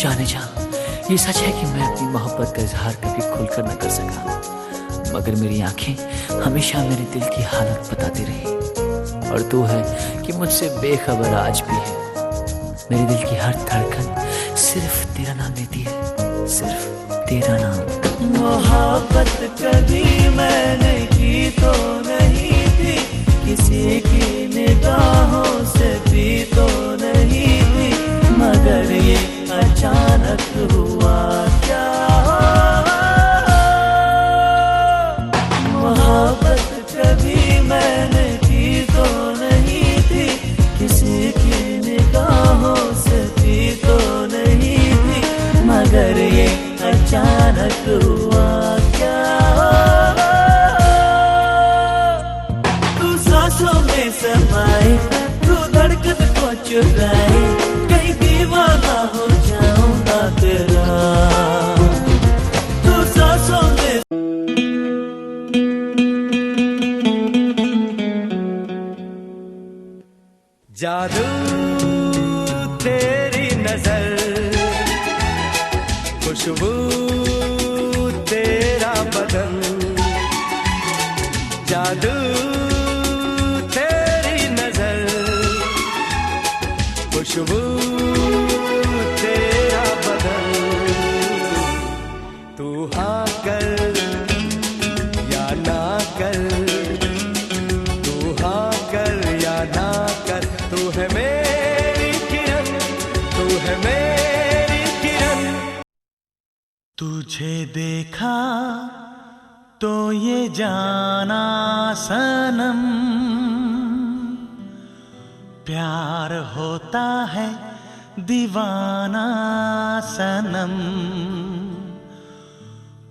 जाने जा, ये सच है कि मैं अपनी मोहब्बत का इजहार कभी खुलकर न कर सका, मगर मेरी आंखें हमेशा मेरे दिल की हालत बताती रही। और तू है कि मुझसे बेखबर आज भी है। मेरे दिल की हर धड़कन सिर्फ तेरा नाम लेती है, सिर्फ तेरा नाम। मोहब्बत कभी मैंने की तो नहीं थी, किसी की निगाहों से भी तो नहीं थी, मगर ये अचानक हुआ क्या। मोहब्बत कभी मैंने की तो नहीं थी, किसी की निगाहों से भी तो नहीं थी, मगर ये अचानक हुआ क्या। तू सांसों में समाए, तू धड़कन को चुराए, कहीं दीवाना हो जाऊंगा तेरा। तू सांसों में जादू तेरी नजर, खुशबू तेरा बदन, जादू तेरी नजर, खुशबू तेरा बदन। तू हाँ कर या ना कर, तू हाँ कर या ना कर, तू है मेरी किरण, तू है मेरी किरण। तुझे देखा तो ये जाना सनम, प्यार होता है दीवाना सनम।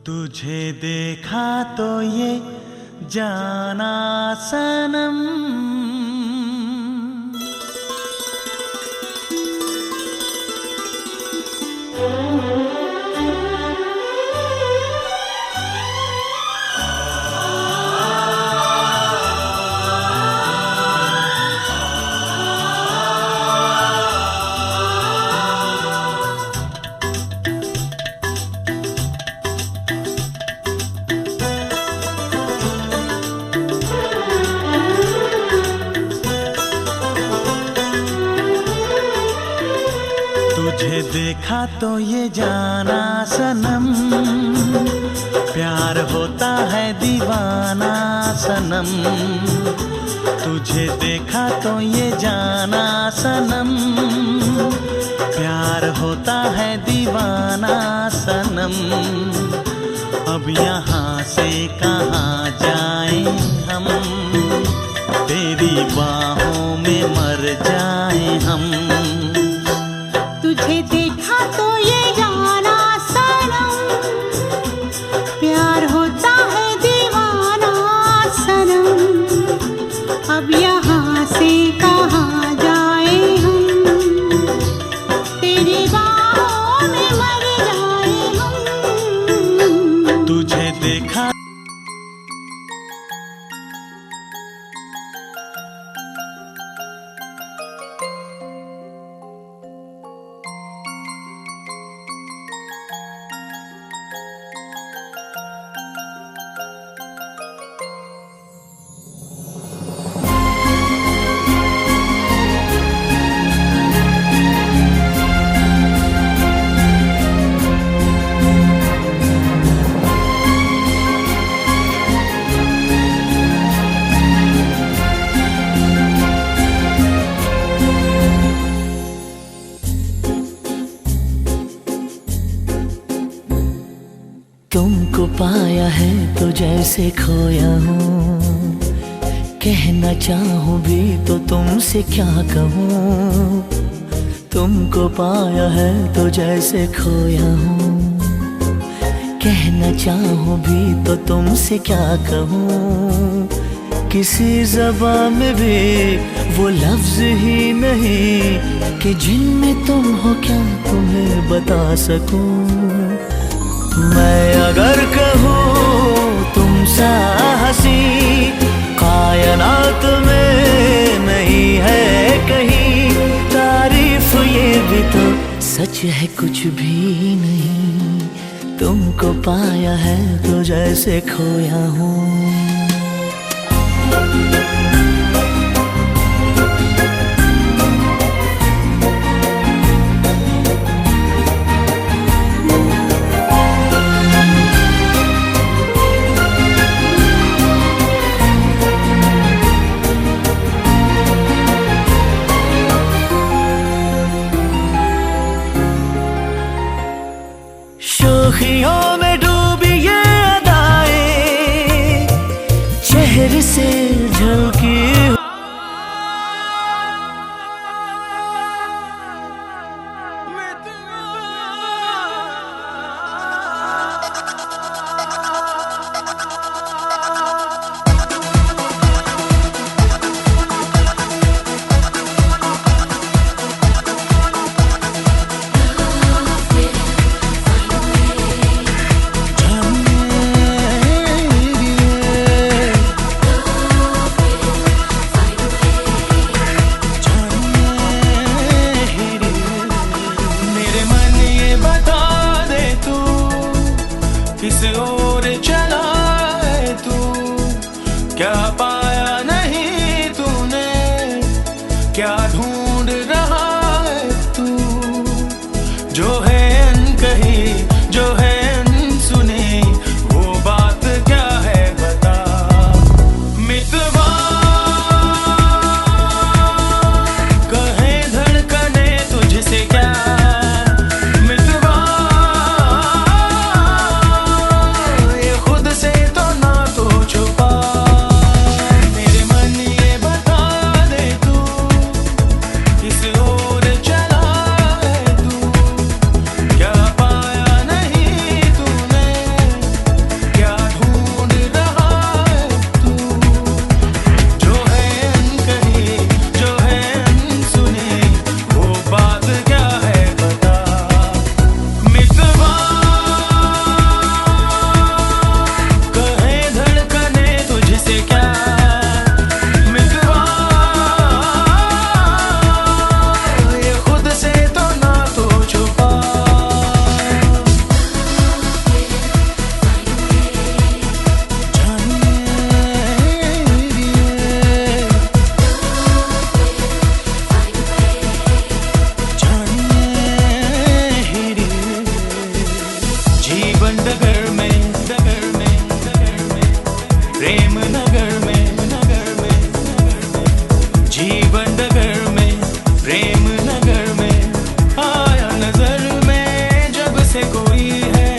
तुझे देखा तो ये जाना सनम। तुझे देखा तो ये जाना सनम, प्यार होता है दीवाना सनम। तुझे देखा तो ये जाना सनम, प्यार होता है दीवाना सनम। अब यहाँ से कहाँ जाएं हम, तेरी बाहों में मर जाएं हम। तुझे देखा तो ये जाना सनम, प्यार होता है दीवाना सनम। अब यहाँ से कहाँ जाए हम, तेरी बाहों में मर जाए हम। तुझे देखा तुमको पाया है तो जैसे खोया हूँ, कहना चाहूँ भी तो तुमसे क्या कहूँ। तुमको पाया है तो जैसे खोया हूँ, कहना चाहूँ भी तो तुमसे क्या कहूँ। किसी ज़बान में भी वो लफ्ज़ ही नहीं कि जिनमें तुम हो क्या तुम्हें बता सकूँ। मैं अगर कहूँ तुम सा हंसी कायनात में नहीं है कहीं, तारीफ ये भी तो सच है कुछ भी नहीं, तुमको पाया है तो जैसे खोया हूँ। शोखियों में डूबी ये अदाएं, चेहरे से झलकी किस ओर चला है तू, क्या पाया नहीं तूने, क्या ढूंढ रहा है तू, जो है अनकही जो है अनसुनी, वो बात क्या है बता। मितवा कहे धड़कने तुझसे क्या, नगर में प्रेम नगर में जीवन नगर में प्रेम नगर में आया नजर में जब से कोई है।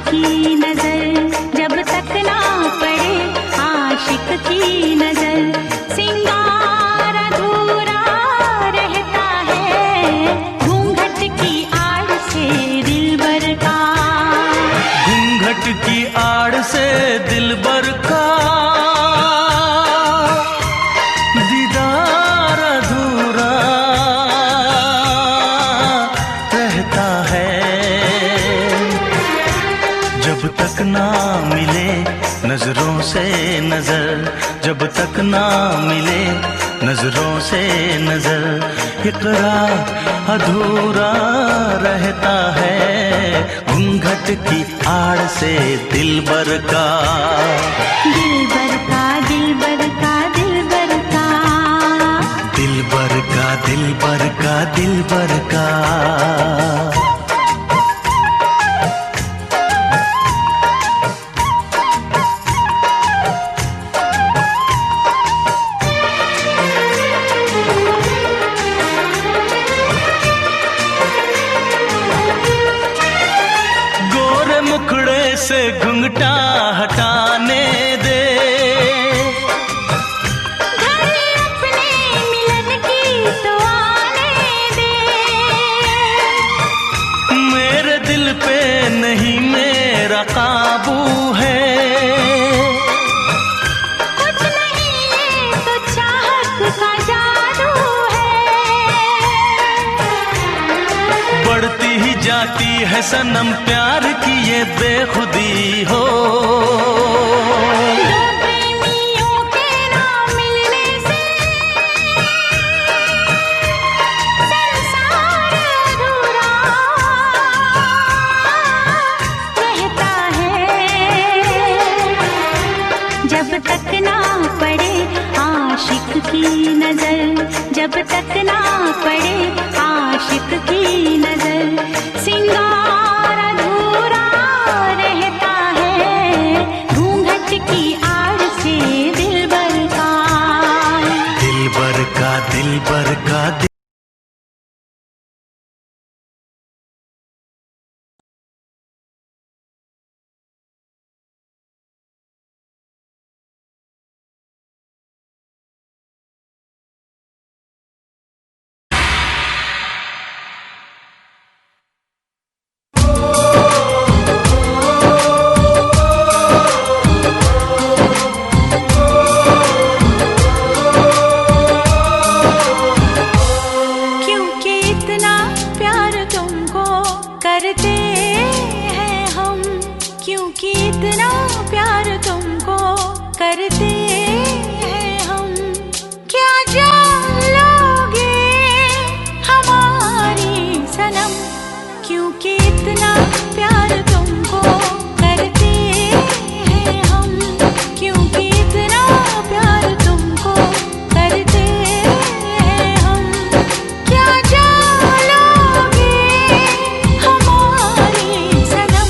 की नजर जब तक ना पड़े आशिक की नजर, सिंगार अधूरा रहता है घूंघट की आड़ से दिलबर का, घूंघट की आड़ से दिलबर का दीदार अधूरा रहता है, जब तक ना मिले नजरों से नजर, जब तक ना मिले नजरों से नजर, इकरार अधूरा रहता है घूंघट की आड़ से दिलबर का, दिलबर का दिलबर का दिलबर का दिलबर का दिल बर का दिल बर का। गोरे मुखड़े से घुंघटा हटाने दे, घर अपने मिलन की तो आने दे। मेरे दिल पे नहीं मेरा काबू है, कुछ नहीं ये तो चाहत का जादू है। बढ़ती ही जाती है सनम प्यार की ये बेखुदी हो। दो प्रेमियों के ना मिलने से संसार अधूरा रहता है। जब तक ना पड़े आशिक की नजर, जब तक ना पड़े आशिक की नजर, सिंगार अधूरा रहता है। घूंघट की आड़ से दिलबर का, दिल बर का दिल बर का दिल। क्योंकि इतना प्यार तुमको करते हैं हम, क्योंकि इतना प्यार तुमको करते हैं हम। क्या जान लोगे हमारी सनम, क्योंकि इतना प्यार तुमको करते हैं हम, क्योंकि इतना प्यार तुमको करते हैं हम। क्या जान लोगे हमारी सनम,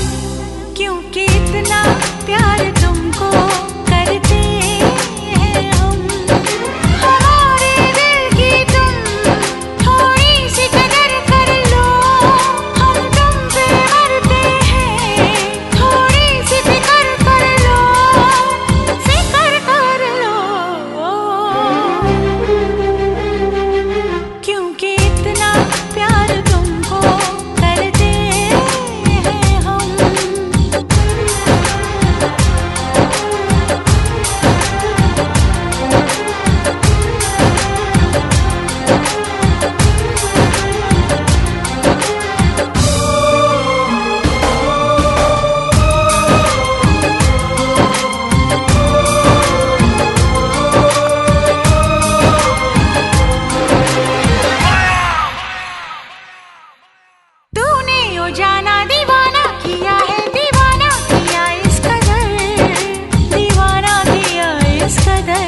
क्योंकि इतना प्यार तुमको करते हैं हम। हमारे दिल की तुम थोड़ी सी कदर कर लो, हम तुम पे मरते हैं। थोड़ी सी फिक्र कर लो, फिक्र कर लो, क्योंकि इतना प्यार तुमको करते हैं हम। तूने यो जाना दीवाना किया है, दीवाना किया इस कदर, दीवाना किया इस कदर।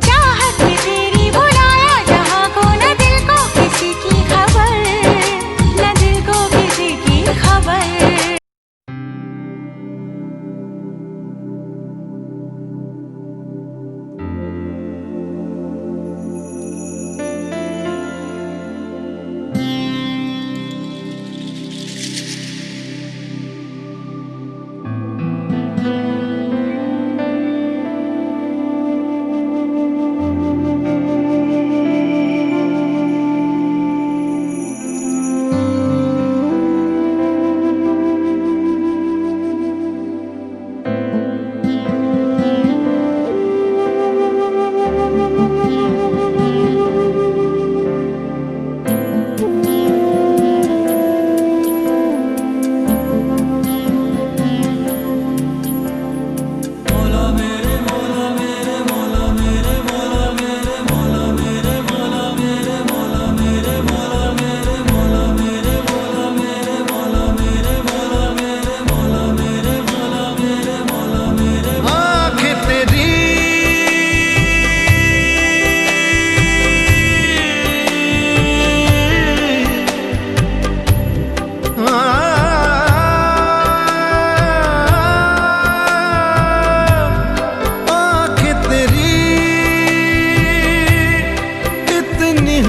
चाहत में तेरी बुलाया जहाँ को, न दिल को किसी की खबर, न दिल को किसी की खबर।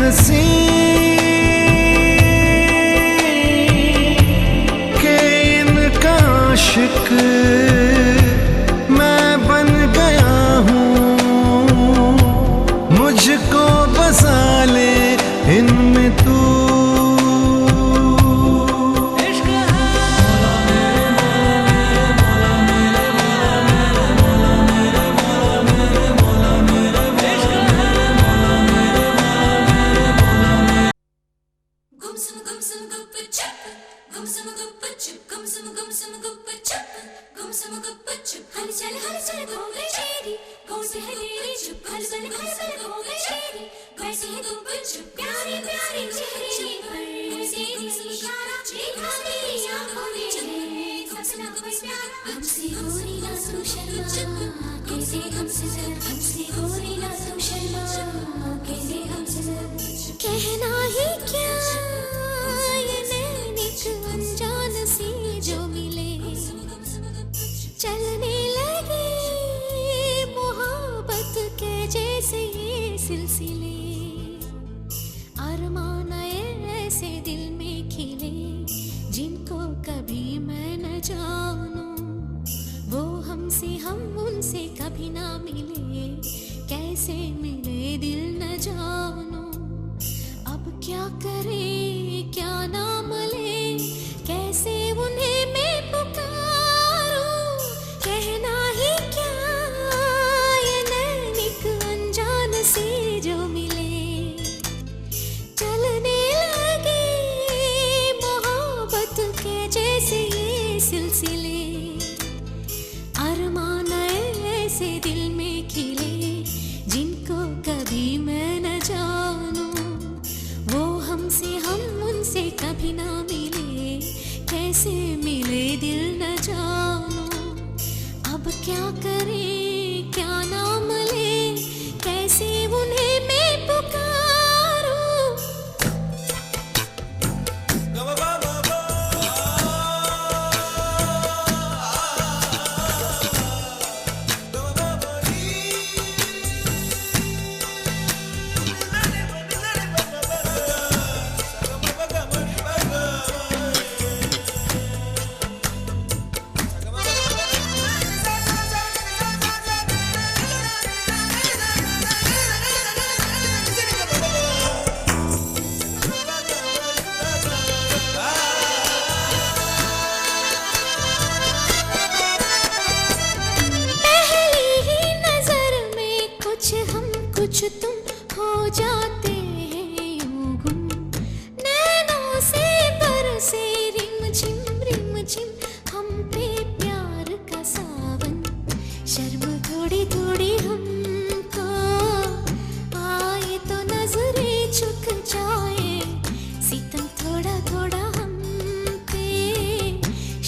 हंसी के इनका आशिक मैं बन गया हूँ। मुझको बसा ले इनमें तू। कहना ही क्या ये नैनिक अनजान सी जो मिले, चलने लगे मोहब्बत के जैसे ये सिलसिले। अरमान ऐसे दिल में खिले जिनको कभी मैं न जानूं, वो हमसे हम उनसे कभी ना मिले, कैसे मिले दिल न जानूं। अब क्या करे क्या नाम ले, कैसे उन्हें मैं पुकारूं। कहना ही क्या ये नैनिक अनजान से जो मिले, चलने लगे मोहब्बत के जैसे ये सिलसिले। अरमान ऐसे दिल में खिले जिनको कभी मैं न जानूं, वो हमसे हम उनसे कभी ना मिले, कैसे मिले दिल न जानूं। अब क्या करे क्या नाम ले, कैसे उन्हें मैं पुकारूं। कुछ तुम हो जाते हैं यूं गुम, नैनों से बरसे रिम झिम हम पे प्यार का सावन। शर्म थोड़ी थोड़ी हमको आए तो नजरें झुक जाए, सितम थोड़ा थोड़ा हम पे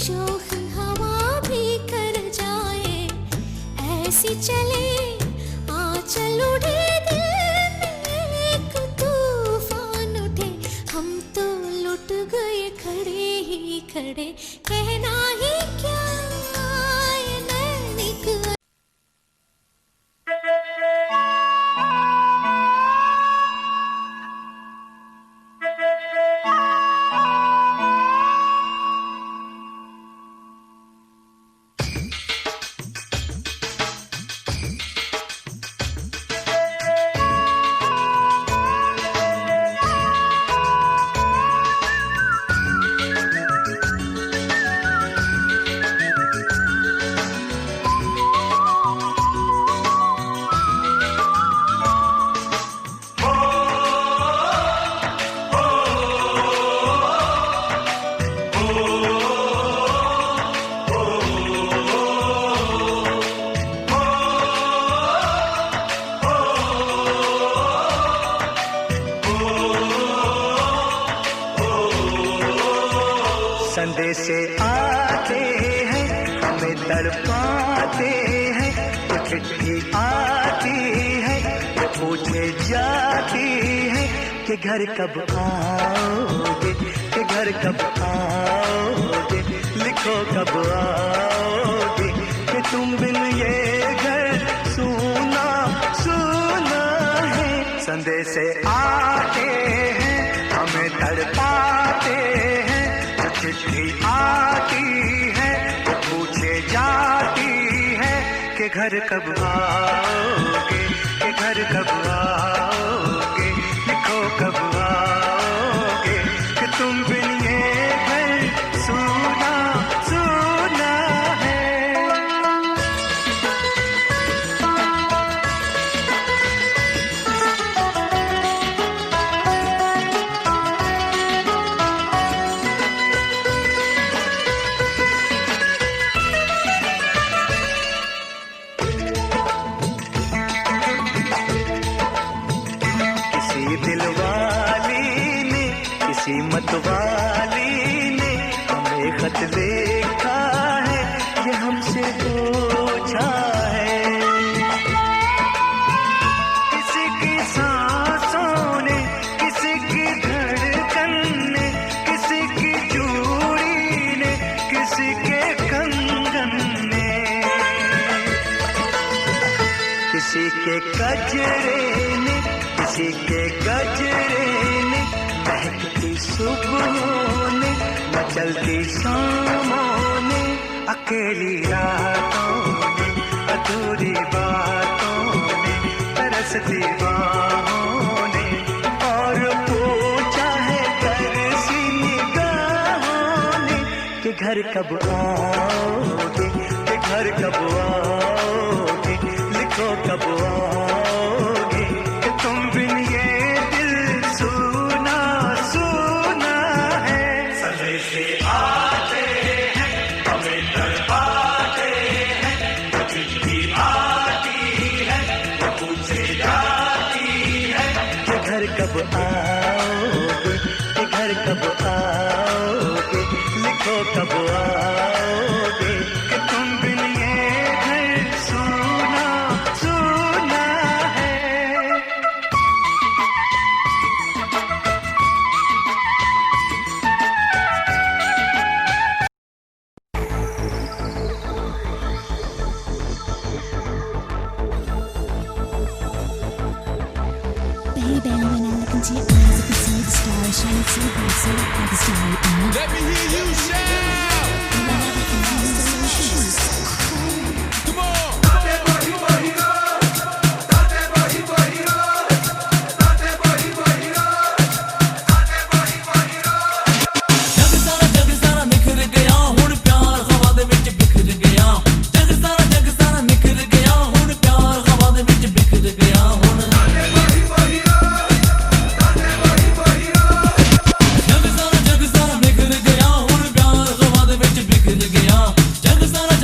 शोख हवा भी कर जाए। ऐसी चले चल उठे दिल में एक तूफान उठे, हम तो लुट गए खड़े ही खड़े। कहना ही क्या ये नैनिक। संदेशे आते हैं हमें तड़पाते हैं, तो चिट्ठी आती है तो पूछे जाती है कि घर कब आओगे, कि घर कब आओगे, लिखो कब आओगे, कि तुम बिन ये घर सूना सूना है। संदेशे आते कब आओगे, के घर कब आओगे, लिखो कब आओगे, कि तुम बिन ये घर सूना सूना है। किसी दिलवाली ने, किसी मतवाली ने हमें खत लिखा है, ये हमसे पूछा है। किसी की सांसों ने, किसी की धड़कन ने, किसी की चूड़ी ने, किसी के कंगन ने, किसी के गजरे ने, किसी के गजरे ने, महकती सुबहों ने, मचलती शामों ने, अकेली रातों ने, अधूरी बातों ने, तरसती बाहों ने, और पूछा है तरसी निगाहों ने, कि घर कब आओगे, कि घर कब आओगे, लिखो कब आओगे, कि तुम बिन ये दिल सूना सूना है। समय से आते हैं, हमें तड़पाते हैं, वो चिट्ठी आती है, वो पूछे जाती है, कि घर कब आओगे, कि घर कब आओगे, लिखो कब आओगे, कि तुम बिन ये घर सूना सूना है। Baby, when I look into your eyes, I can see the stars shining so bright, so like the starry eyes. Let me hear you shout! Come on! जग सारा निखर गया हुण प्यार हवा दे विच बिखर गया। जग सारा निखर गया हुण प्यार हवा दे विच बिखर गया। हुण जग सारा निखर गया हुण प्यार हवा दे विच बिखर गया। जग सारा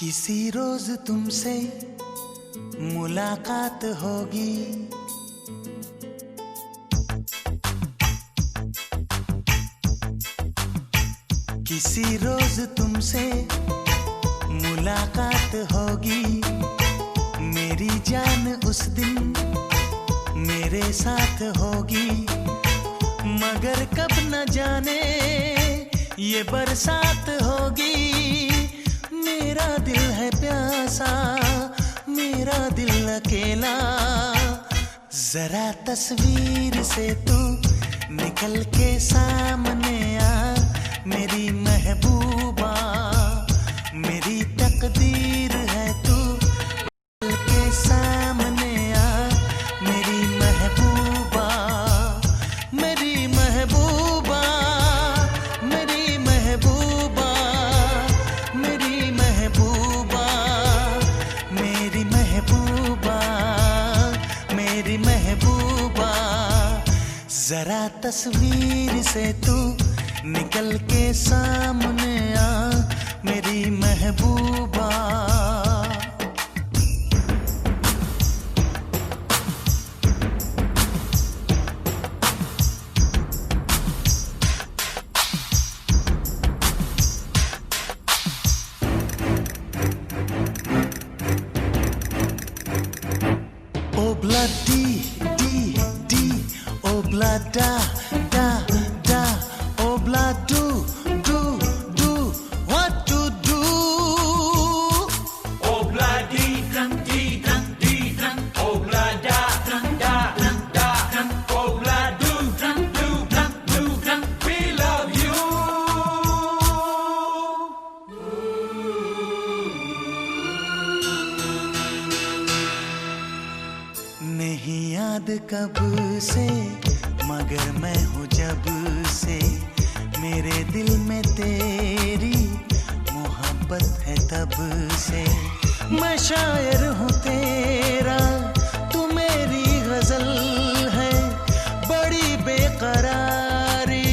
किसी रोज तुमसे मुलाकात होगी, किसी रोज तुमसे मुलाकात होगी। मेरी जान उस दिन मेरे साथ होगी, मगर कब न जाने ये बरसात होगी। मेरा दिल है प्यासा, मेरा दिल अकेला, जरा तस्वीर से तू निकल के सामने आ। मेरी महबूबा, मेरी तकदीर है तू निकल के सामने आ। मेरी महबूबा, मेरी महबूबा, मेरी महबूबा, मेरी महबूबा, मेरी महबूबा, मेरी महबूबा, जरा तस्वीर से तू निकल के सामने आ। मेरी महबूबा, Obla di di di, obla da da da, obla do do do, what to do? Obla di drum drum, obla da da da, obla do drum, we love you. नहीं याद कब से, मगर मैं हूँ जब से, मेरे दिल में तेरी मोहब्बत है तब से। मैं शायर हूँ तेरा, तू मेरी गजल है, बड़ी बेकरारी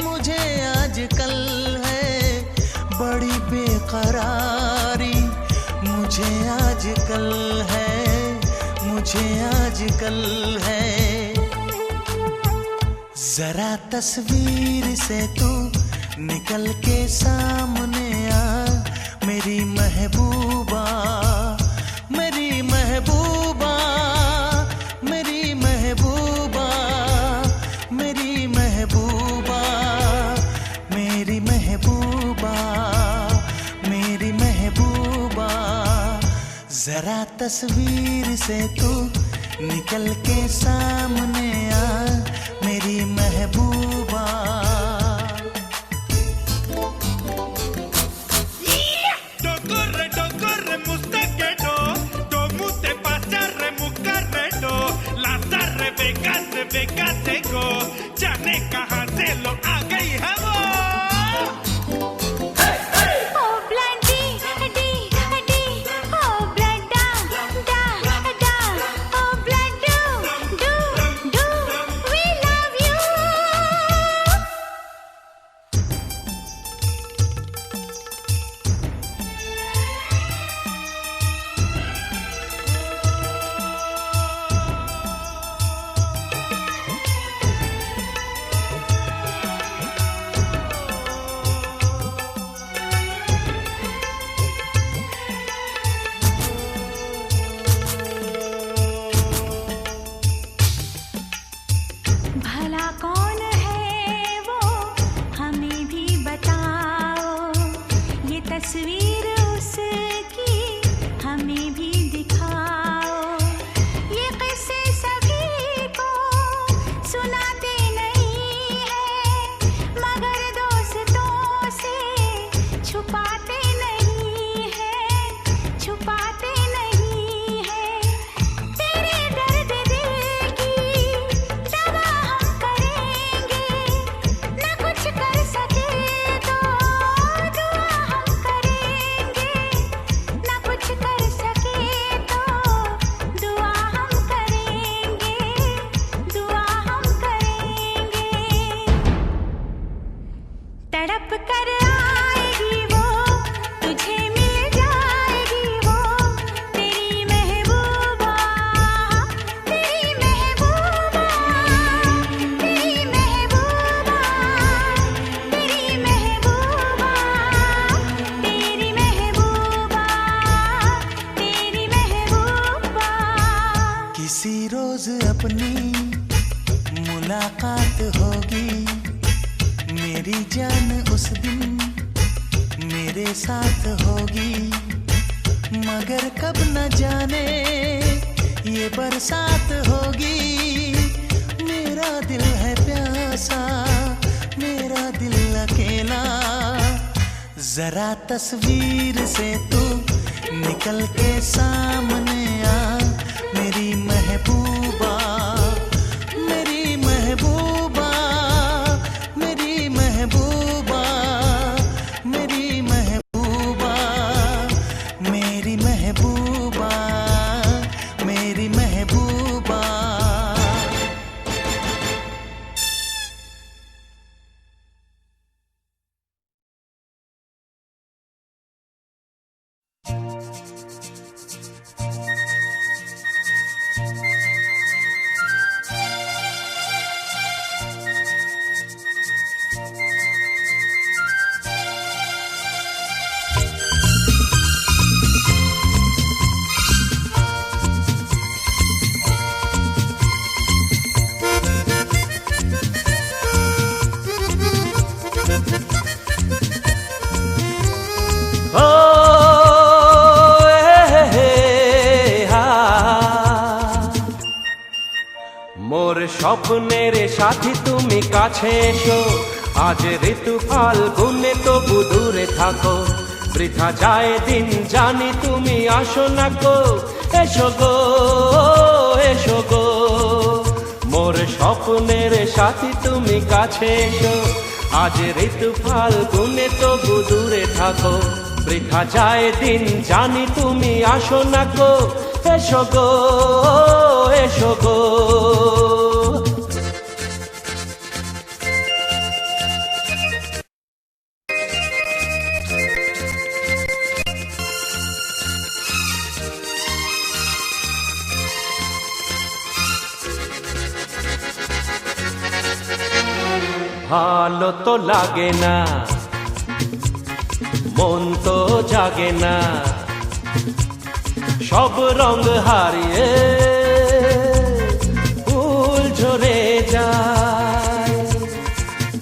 मुझे आजकल है, बड़ी बेकरारी मुझे आजकल है, मुझे आजकल है। जरा तस्वीर से तू निकल के सामने आ। मेरी महबूबा, मेरी महबूबा, मेरी महबूबा, मेरी महबूबा, मेरी महबूबा, मेरी महबूबा, जरा तस्वीर से तू निकल के सामने आ। मेरी महबूबा, Corre, mustaquero, tomu te pasarre, mucarrero, las Rebeca seco, जाने कहाँ से लो आ गई है वो। ओ ब्लडी डी डी, ओ ब्लडा डा डा, ओ ब्लड डू वी लव यू। किसी रोज अपनी मुलाकात होगी, मेरी जान उस दिन मेरे साथ होगी। मगर कब न जाने ये बरसात होगी। मेरा दिल है प्यासा, मेरा दिल अकेला। जरा तस्वीर से तू निकल के सामने आ, मेरी महबूबा, मेरी महबूबा, मेरी महबूबा, मेरी महबूबा, मेरी महबूबा, मेरी महबूबा। মোর স্বপ্নের সাথী তুমি কাছে এসো, আজ ঋতু ফাল্গুনে তবু দূরে থাকো। বৃথা যায় দিন জানি তুমি আসো না গো, এসো গো, এসো গো। মোর স্বপ্নের সাথী তুমি কাছে এসো, আজ ঋতু ফাল্গুনে তবু দূরে থাকো। বৃথা যায় দিন জানি তুমি আসো না গো, এসো গো, এসো গো। ভালো তো লাগে না, মন তো জাগে না, সব রঙ হারিয়ে ফুল ঝরে যায়।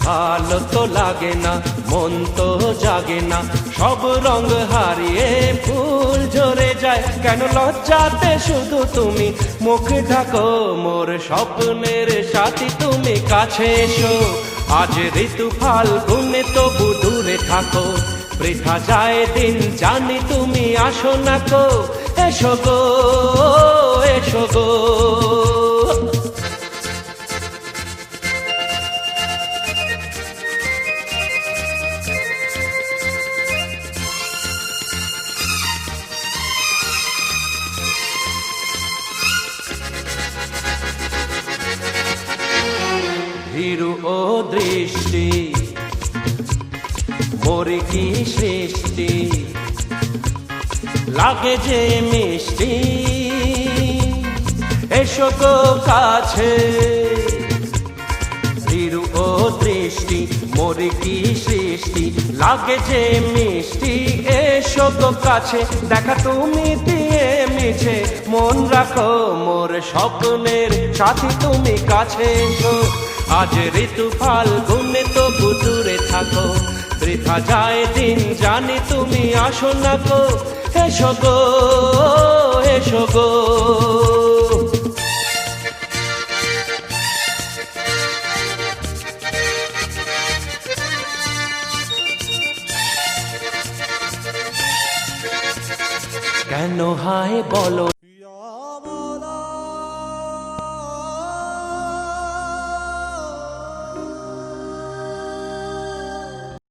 ভালো তো লাগে না, মন তো জাগে না, সব রঙ হারিয়ে ফুল ঝরে যায়। কেন লজ্জাতে শুধু তুমি মুখ ঢাকো, মোর স্বপ্নের সাথী তুমি কাছে এসো, আজ ঋতু ফাল্গুনে তবু দূরে থাকো। বৃথা যায় দিন জানি তুমি আসো না গো, এসো গো, এসো গো। ভীরু ও দৃষ্টি মোর কি সৃষ্টি, লাগে যে মিষ্টি, এসো গো কাছে। ভীরু ও দৃষ্টি মোর কি সৃষ্টি, লাগে যে মিষ্টি, এসো গো কাছে। দেখা তুমি দিয়ে মিছে মন রাখো, মোর স্বপ্নের সাথী তুমি কাছে এসো, আজ ঋতু ফাল্গুনে তবু দূরে থাকো। বৃথা যায় দিন জানি তুমি আসো না গো, এসো গো, এসো গো। কেন হায় বলো